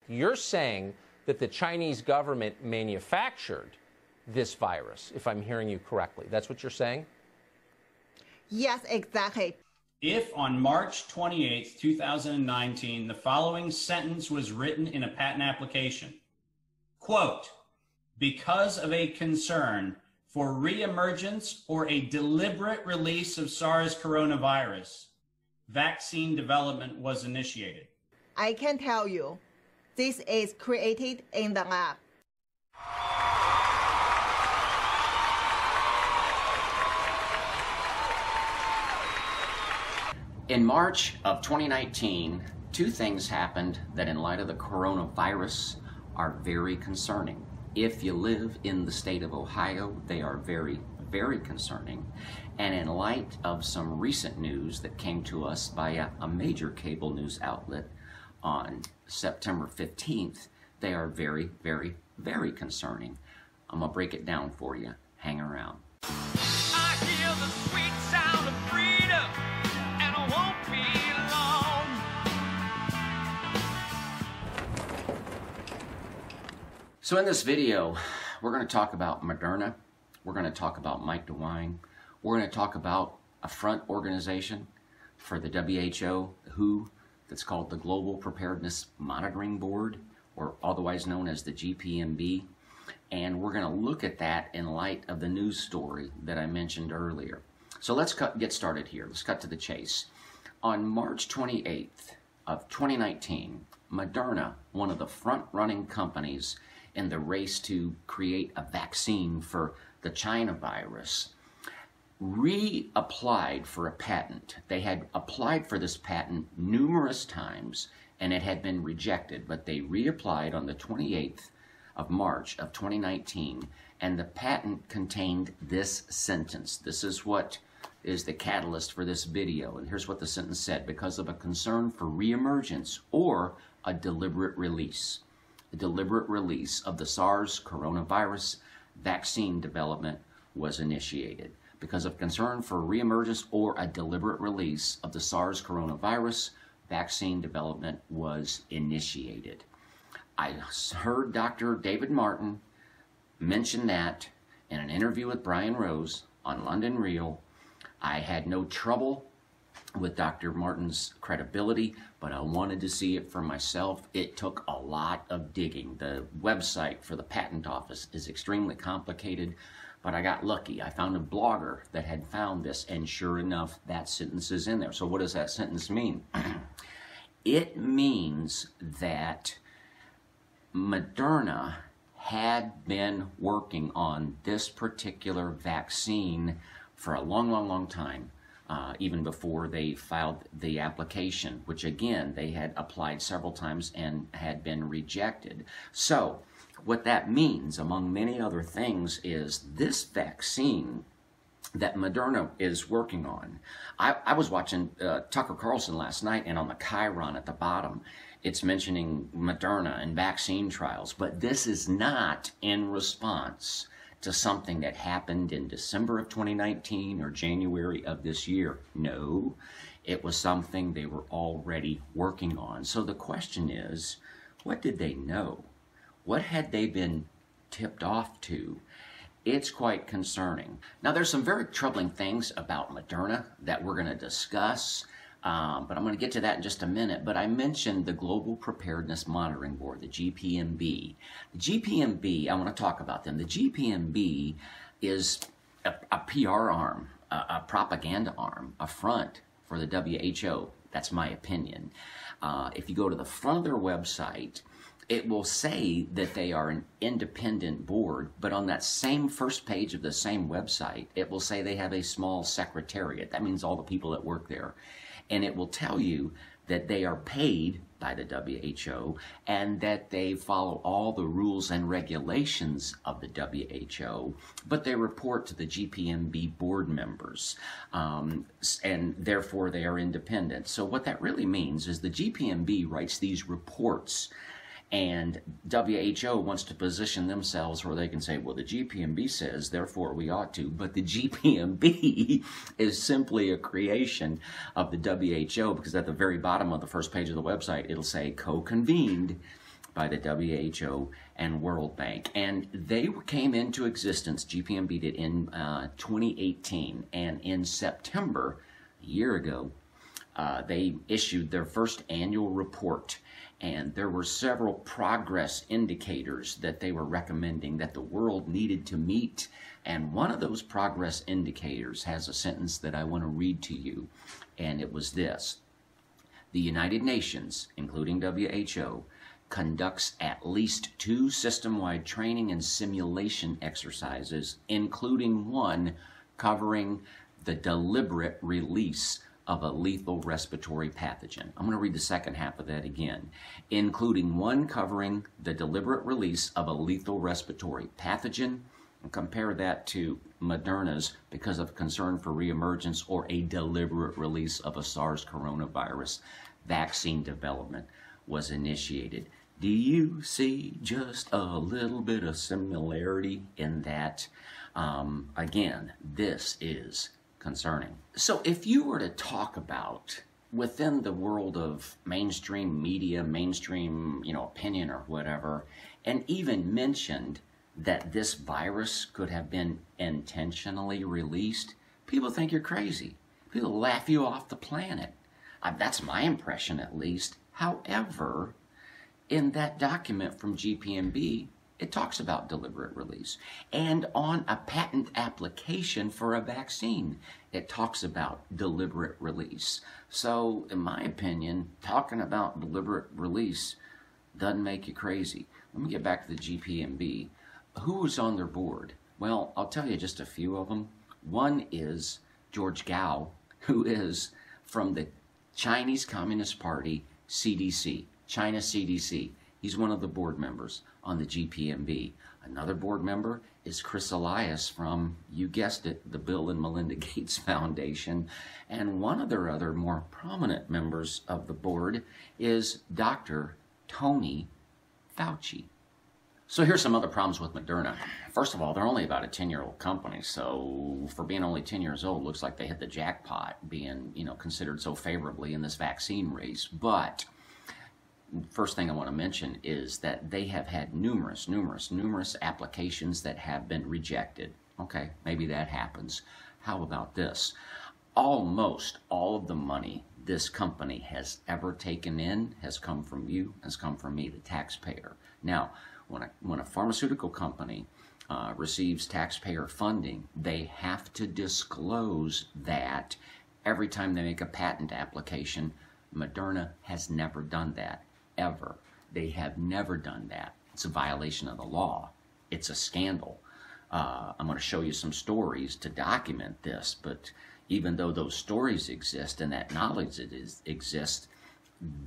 You're saying that the Chinese government manufactured this virus, if I'm hearing you correctly. That's what you're saying? Yes, exactly. If on March 28, 2019, the following sentence was written in a patent application, quote, because of a concern for reemergence or a deliberate release of SARS coronavirus, vaccine development was initiated. I can tell you, this is created in the lab. In March of 2019, two things happened that in light of the coronavirus are very concerning. If you live in the state of Ohio, they are very, very concerning. And in light of some recent news that came to us by a major cable news outlet on September 15th, they are very, very, very concerning. I'm gonna break it down for you. Hang around. I hear the sweet sound of freedom, and I won't be long. So in this video, we're going to talk about Moderna. We're going to talk about Mike Dewine. We're going to talk about a front organization for the WHO, that's called the Global Preparedness Monitoring Board, or otherwise known as the gpmb. And we're going to look at that in light of the news story that I mentioned earlier. So let's get started here. Let's cut to the chase. On March 28th of 2019, Moderna, one of the front-running companies in the race to create a vaccine for the China virus, reapplied for a patent. They had applied for this patent numerous times and it had been rejected, but they reapplied on the 28th of March of 2019, and the patent contained this sentence. This is what is the catalyst for this video, and here's what the sentence said: because of a concern for reemergence or a deliberate release. The deliberate release of the SARS coronavirus vaccine development was initiated. Because of concern for reemergence or a deliberate release of the SARS coronavirus, vaccine development was initiated. I heard Dr. David Martin mention that in an interview with Brian Rose on London Real. I had no trouble with Dr. Martin's credibility, but I wanted to see it for myself. It took a lot of digging. The website for the patent office is extremely complicated, but I got lucky. I found a blogger that had found this, and sure enough, that sentence is in there. So what does that sentence mean? It means that Moderna had been working on this particular vaccine for a long, long, long time, even before they filed the application, which again, they had applied several times and had been rejected. So what that means, among many other things, is this vaccine that Moderna is working on. I was watching Tucker Carlson last night, and on the Chiron at the bottom, it's mentioning Moderna and vaccine trials, but this is not in response to something that happened in December of 2019 or January of this year. No, it was something they were already working on. So the question is, what did they know? What had they been tipped off to? It's quite concerning. Now, there's some very troubling things about Moderna that we're going to discuss, but I'm going to get to that in just a minute. But I mentioned the Global Preparedness Monitoring Board, the gpmb. The gpmb, I want to talk about them. The gpmb is a PR arm, a propaganda arm, a front for the WHO. That's my opinion. If you go to the front of their website, it will say that they are an independent board, but on that same first page of the same website, it will say they have a small secretariat. That means all the people that work there. And it will tell you that they are paid by the WHO and that they follow all the rules and regulations of the WHO, but they report to the gpmb board members, and therefore they are independent. So what that really means is the gpmb writes these reports, and WHO wants to position themselves where they can say, well, the gpmb says, therefore we ought to. But the gpmb is simply a creation of the WHO, because at the very bottom of the first page of the website, it'll say co-convened by the WHO and World Bank. And they came into existence, GPMB did, in 2018. And in September, a year ago, they issued their first annual report. And there were several progress indicators that they were recommending that the world needed to meet. And one of those progress indicators has a sentence that I want to read to you. And it was this: the United Nations, including WHO, conducts at least 2 system-wide training and simulation exercises, including one covering the deliberate release of a lethal respiratory pathogen. I'm going to read the second half of that again. Including one covering the deliberate release of a lethal respiratory pathogen, and compare that to Moderna's because of concern for reemergence or a deliberate release of a SARS coronavirus vaccine development was initiated. Do you see just a little bit of similarity in that? Again, this is concerning. So if you were to talk about within the world of mainstream media, mainstream, opinion or whatever, and even mentioned that this virus could have been intentionally released, people think you're crazy. People laugh you off the planet. That's my impression, at least. However, in that document from GPMB, it talks about deliberate release. And on a patent application for a vaccine, it talks about deliberate release. So, in my opinion, talking about deliberate release doesn't make you crazy. Let me get back to the GPMB. Who was on their board? Well, I'll tell you just a few of them. One is George Gao, who is from the Chinese Communist Party, CDC, China CDC. He's one of the board members on the GPMB. Another board member is Chris Elias from, you guessed it, the Bill and Melinda Gates Foundation. And one of their other more prominent members of the board is Dr. Tony Fauci. So here's some other problems with Moderna. First of all, they're only about a 10-year-old company, so for being only 10 years old, looks like they hit the jackpot being, considered so favorably in this vaccine race. But first thing I want to mention is that they have had numerous applications that have been rejected. Okay, maybe that happens. How about this? Almost all of the money this company has ever taken in has come from you, has come from me, the taxpayer. Now, when a pharmaceutical company receives taxpayer funding, they have to disclose that every time they make a patent application. Moderna has never done that, ever. They have never done that. It's a violation of the law. It's a scandal. I'm going to show you some stories to document this, but even though those stories exist and that knowledge exists,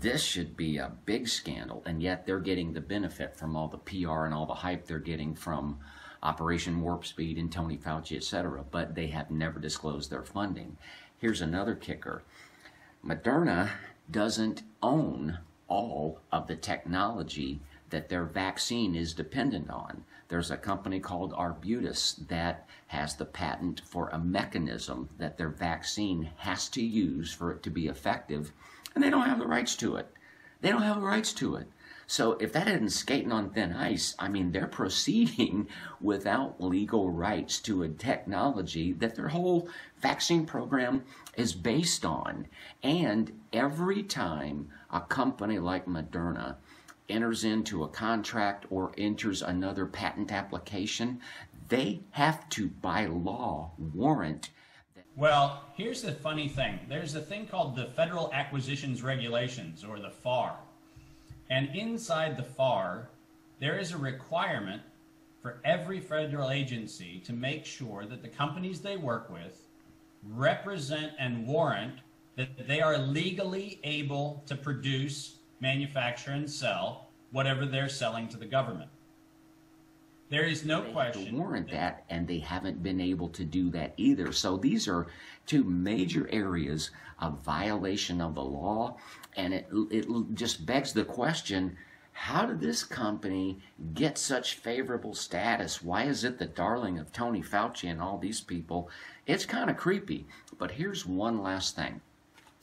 this should be a big scandal, and yet they're getting the benefit from all the PR and all the hype they're getting from Operation Warp Speed and Tony Fauci, etc., but they have never disclosed their funding. Here's another kicker. Moderna doesn't own all of the technology that their vaccine is dependent on. There's a company called Arbutus that has the patent for a mechanism that their vaccine has to use for it to be effective, and they don't have the rights to it. They don't have the rights to it. So if that isn't skating on thin ice, they're proceeding without legal rights to a technology that their whole vaccine program is based on. And every time a company like Moderna enters into a contract or enters another patent application, they have to, by law, warrant. Well, here's the funny thing. There's a thing called the Federal Acquisitions Regulations, or the FAR. And inside the FAR, there is a requirement for every federal agency to make sure that the companies they work with represent and warrant that they are legally able to produce, manufacture, and sell whatever they're selling to the government. There is no question. They warrant that, and they haven't been able to do that either. So these are two major areas of violation of the law, and it just begs the question, how did this company get such favorable status? Why is it the darling of Tony Fauci and all these people? It's kind of creepy. But here's one last thing,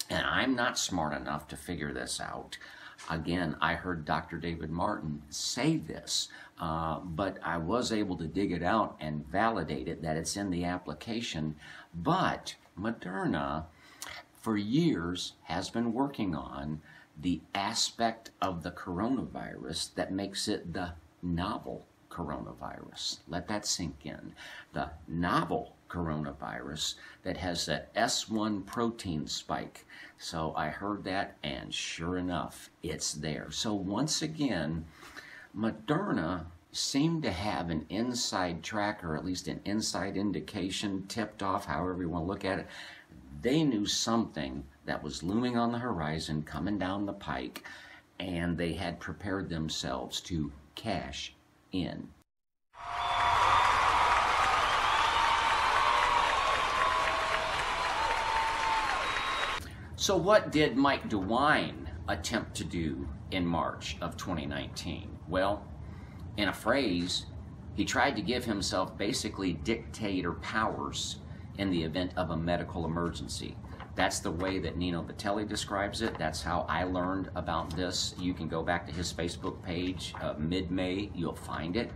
and I'm not smart enough to figure this out. Again, I heard Dr. David Martin say this, but I was able to dig it out and validate it, that it's in the application. But Moderna, for years, has been working on the aspect of the coronavirus that makes it the novel coronavirus. Let that sink in. The novel coronavirus that has that S1 protein spike. So I heard that, and sure enough, it's there. So once again, Moderna seemed to have an inside track, or at least an inside indication, tipped off, however you want to look at it. They knew something that was looming on the horizon, coming down the pike, and they had prepared themselves to cash in. So what did Mike Dewine attempt to do in March of 2019? Well, in a phrase, he tried to give himself basically dictator powers in the event of a medical emergency. That's the way that Nino Vitelli describes it. That's how I learned about this. You can go back to his Facebook page, mid-May, you'll find it.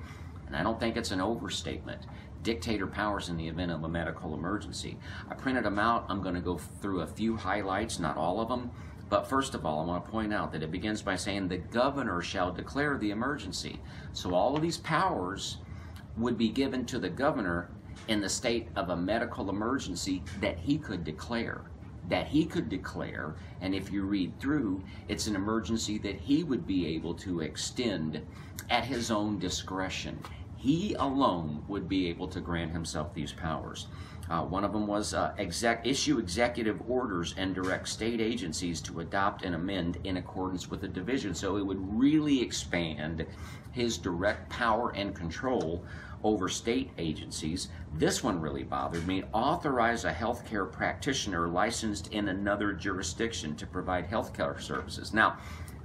And I don't think it's an overstatement. Dictator powers in the event of a medical emergency. I printed them out. I'm going to go through a few highlights, not all of them. But first of all, I want to point out that it begins by saying the governor shall declare the emergency. So all of these powers would be given to the governor in the state of a medical emergency that he could declare. And if you read through, it's an emergency that he would be able to extend at his own discretion. He alone would be able to grant himself these powers. One of them was issue executive orders and direct state agencies to adopt and amend in accordance with the division. So it would really expand his direct power and control over state agencies. This one really bothered me. Authorize a healthcare practitioner licensed in another jurisdiction to provide healthcare services. Now,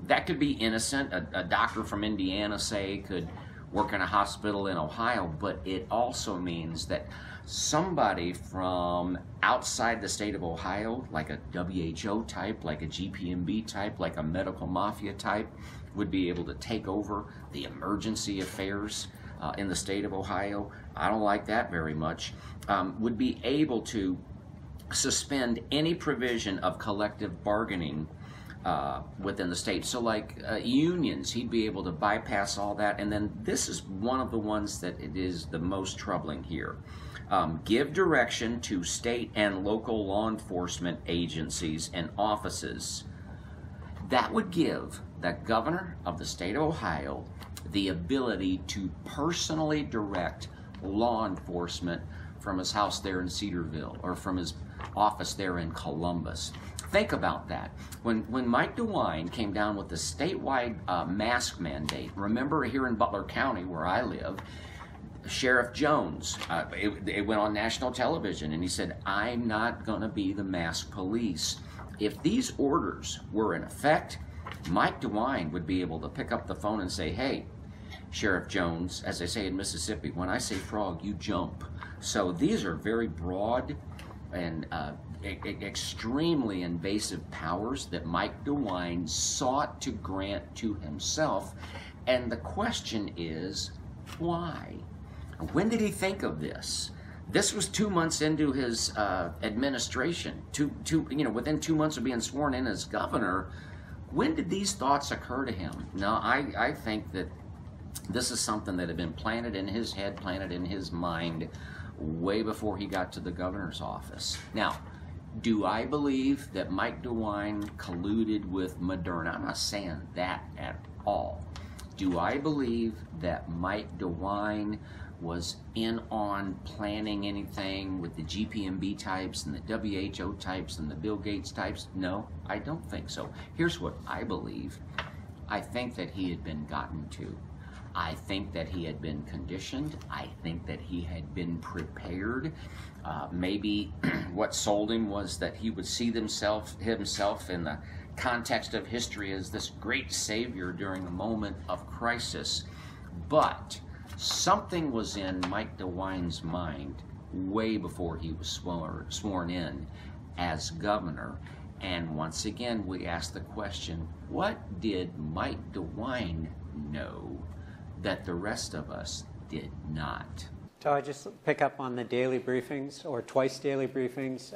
that could be innocent. A doctor from Indiana, say, could work in a hospital in Ohio, but it also means that somebody from outside the state of Ohio, like a WHO type, like a GPMB type, like a medical mafia type, would be able to take over the emergency affairs in the state of Ohio. I don't like that very much. Would be able to suspend any provision of collective bargaining within the state. So like unions, he'd be able to bypass all that. And then this is one of the ones that it is the most troubling here. Give direction to state and local law enforcement agencies and offices. That would give the governor of the state of Ohio the ability to personally direct law enforcement from his house there in Cedarville or from his office there in Columbus. Think about that. When Mike Dewine came down with the statewide mask mandate, remember here in Butler County where I live, Sheriff Jones, it went on national television, and he said, I'm not going to be the mask police. If these orders were in effect, Mike Dewine would be able to pick up the phone and say, hey, Sheriff Jones, as they say in Mississippi, when I say frog, you jump. So these are very broad and extremely invasive powers that Mike Dewine sought to grant to himself. And the question is, why? When did he think of this? This was 2 months into his administration. Within 2 months of being sworn in as governor. When did these thoughts occur to him? Now, I think that this is something that had been planted in his head, planted in his mind, way before he got to the governor's office. Now, do I believe that Mike Dewine colluded with Moderna? I'm not saying that at all. Do I believe that Mike Dewine was in on planning anything with the GPMB types and the WHO types and the Bill Gates types? No, I don't think so. Here's what I believe. I think that he had been gotten to. I think that he had been conditioned. I think that he had been prepared. Maybe what sold him was that he would see himself in the context of history as this great savior during a moment of crisis. But something was in Mike Dewine's mind way before he was sworn in as governor. And once again, we ask the question, what did Mike DeWine know that the rest of us did not? So I just pick up on the daily briefings, or twice daily briefings.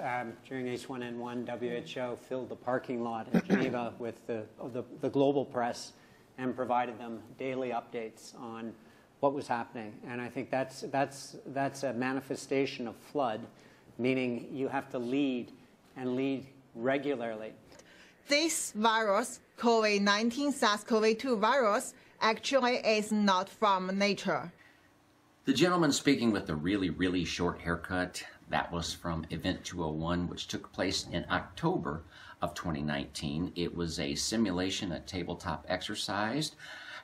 During H1N1, WHO filled the parking lot in Geneva with the global press and provided them daily updates on what was happening. And I think that's a manifestation of flood, meaning you have to lead and lead regularly. This virus, COVID-19 SARS-CoV-2 virus, actually is not from nature. The gentleman speaking with the really, really short haircut, that was from Event 201, which took place in October of 2019. It was a simulation, a tabletop exercise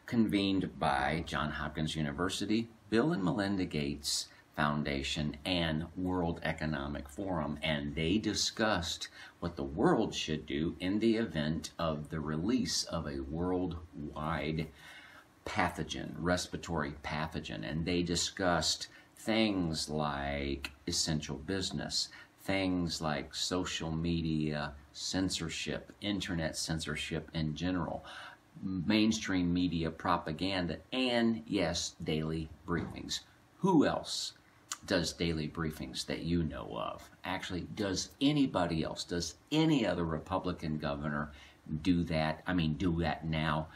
convened by Johns Hopkins University, Bill and Melinda Gates Foundation, and World Economic Forum, and they discussed what the world should do in the event of the release of a worldwide pathogen, respiratory pathogen, and they discussed things like essential business, things like social media censorship, internet censorship in general, mainstream media propaganda, and yes, daily briefings. Who else does daily briefings that you know of? Actually, does anybody else, does any other Republican governor do that? I mean, do that now?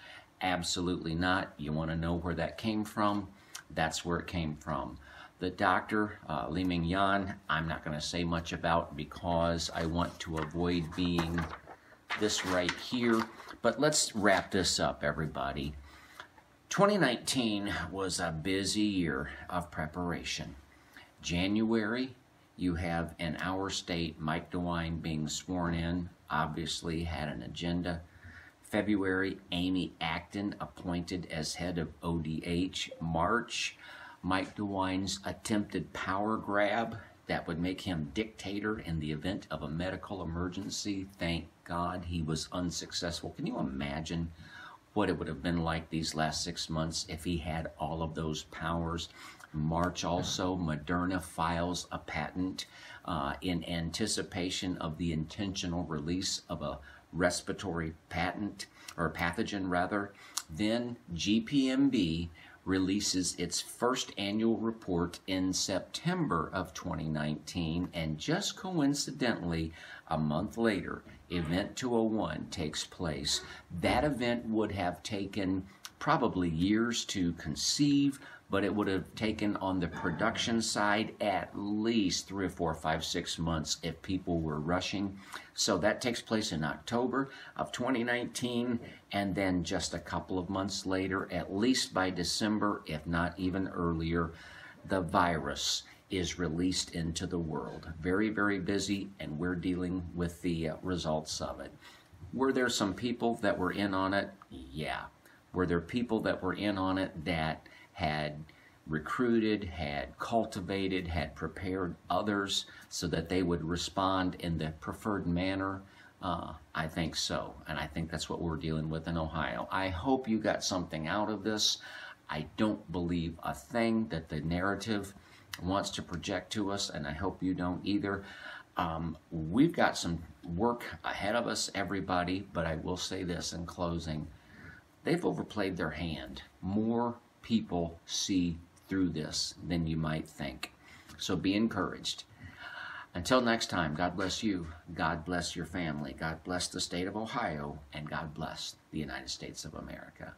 Absolutely not. You want to know where that came from? That's where it came from. The doctor, Li Ming Yan, I'm not going to say much about because I want to avoid being this right here. But let's wrap this up, everybody. 2019 was a busy year of preparation. January, you have in our state Mike DeWine being sworn in, obviously had an agenda. February, Amy Acton appointed as head of ODH. March, Mike DeWine's attempted power grab that would make him dictator in the event of a medical emergency. Thank God he was unsuccessful. Can you imagine what it would have been like these last 6 months if he had all of those powers? March also, Moderna files a patent in anticipation of the intentional release of a respiratory patent, or pathogen rather. Then gpmb releases its first annual report in September of 2019, and just coincidentally, a month later, Event 201 takes place. That event would have taken probably years to conceive, but it would have taken on the production side at least 3 or 4, 5, 6 months if people were rushing. So that takes place in October of 2019, and then just a couple of months later, at least by December, if not even earlier, the virus is released into the world. Very, very busy, and we're dealing with the results of it. Were there some people that were in on it? Yeah. Were there people that were in on it that had recruited, had cultivated, had prepared others so that they would respond in the preferred manner? I think so, and I think that's what we're dealing with in Ohio. I hope you got something out of this. I don't believe a thing that the narrative wants to project to us, and I hope you don't either. We've got some work ahead of us, everybody, but I will say this in closing. They've overplayed their hand. More people see through this than you might think. So be encouraged. Until next time, God bless you. God bless your family. God bless the state of Ohio. And God bless the United States of America.